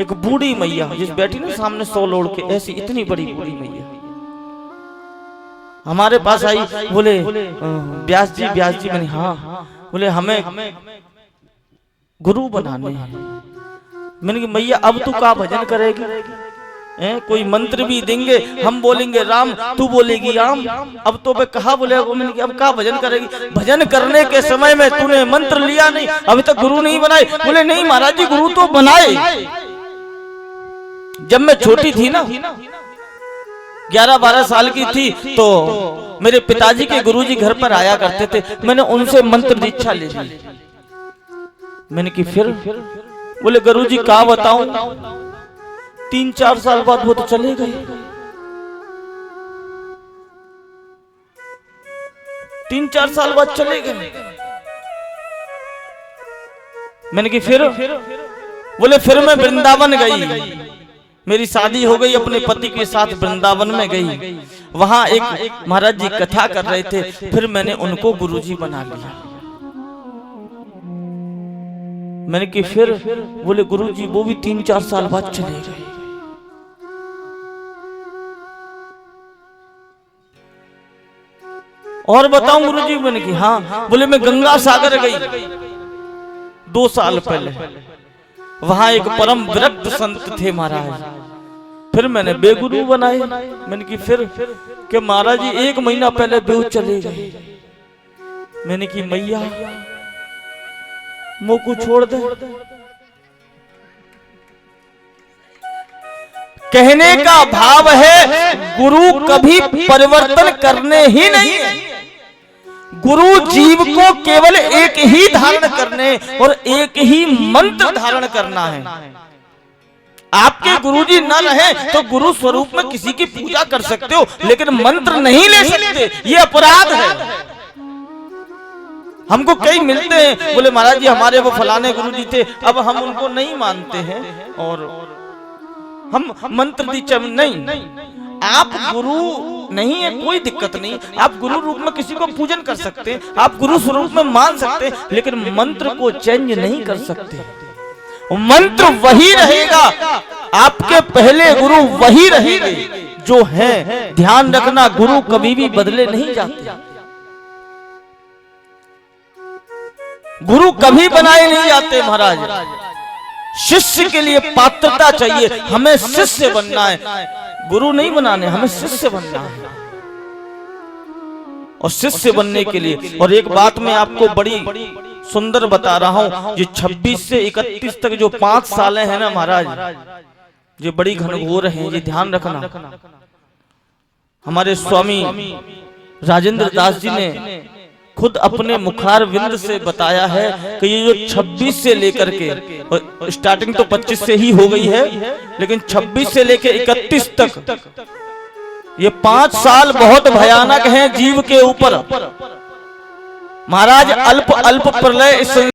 एक बूढ़ी मैया जिस बैठी ना सामने सौ लोड़ के, ऐसी इतनी बड़ी बूढ़ी मैया हमारे पास आई। बोले व्यास जी मैंने हाँ। बोले हमें गुरु बनाने हैं। मैंने कहा मैया अब तू का भजन करेगी? कोई मंत्र भी देंगे, हम बोलेंगे राम, तू बोलेगी राम, अब तो मैं कहा बोले। मैंने कहा अब का भजन करेगी? भजन करने के समय में तूने मंत्र लिया नहीं, अभी तक गुरु नहीं बनाए। बोले नहीं महाराज जी गुरु तो बनाए। जब मैं छोटी थी ना, 11-12 साल की थी, तो मेरे पिताजी के गुरुजी घर पर आया करते थे, मैंने उनसे मंत्र दीक्षा ले ली। मैंने की फिर? बोले गुरुजी का बताऊं, 3-4 साल बाद वो तो चले गए। 3-4 साल बाद चले गए। मैंने की फिर? बोले फिर मैं वृंदावन गई, मेरी शादी हो गई, अपने पति के साथ वृंदावन में गई। वहां एक महाराज जी कथा कर रहे थे, फिर मैंने उनको गुरुजी बना लिया। मैंने कि फिर? बोले गुरुजी वो भी 3-4 साल बाद चले गए। और बताऊं गुरुजी? मैंने कि हाँ। बोले मैं गंगा सागर गई 2 साल पहले, वहां एक परम विरक्त संत थे महाराज, फिर मैंने बेगुरु बनाए। मैंने की फिर? कि महाराज जी 1 महीना पहले बेऊ चले गए। मैंने की मैया मुंह को छोड़ दे। कहने का भाव है गुरु कभी परिवर्तन करने ही नहीं है। गुरु जीव को केवल एक ही धारण करने और एक ही मंत्र धारण करना है। आपके गुरुजी न रहे तो गुरु स्वरूप में किसी की पूजा कर सकते हो, लेकिन मंत्र नहीं ले सकते, ये अपराध है। हमको कई मिलते हैं, बोले महाराज जी हमारे वो फलाने गुरुजी थे, अब हम उनको नहीं मानते हैं और हम मंत्र दीक्षा नहीं। आप गुरु नहीं है कोई दिक्कत नहीं, आप गुरु रूप में किसी को पूजन कर सकते हैं, आप गुरु स्वरूप में मान सकते हैं, लेकिन मंत्र को चेंज नहीं कर सकते। मंत्र वही रहेगा, आपके पहले गुरु वही रहेंगे जो है। ध्यान रखना गुरु कभी भी बदले नहीं जाते, गुरु कभी बनाए नहीं जाते महाराज। शिष्य के लिए पात्रता चाहिए, हमें शिष्य बनना है, गुरु नहीं बनाने, हमें शिष्य बनना है। और शिष्य बनने के लिए, और एक बात मैं आपको बड़ी सुंदर बता रहा हूं, ये 26 से 31 तक जो 5 सालें हैं ना महाराज, ये बड़ी घनघोर हैं, ये ध्यान रखना। हमारे स्वामी राजेंद्र दास जी ने खुद अपने मुखार विंद से बताया है कि ये जो 26 से लेकर के, स्टार्टिंग तो 25 से ही हो गई है, लेकिन 26 से लेकर 31 तक ये 5 साल बहुत भयानक हैं जीव के ऊपर। महाराज अल्प अल्प प्रलय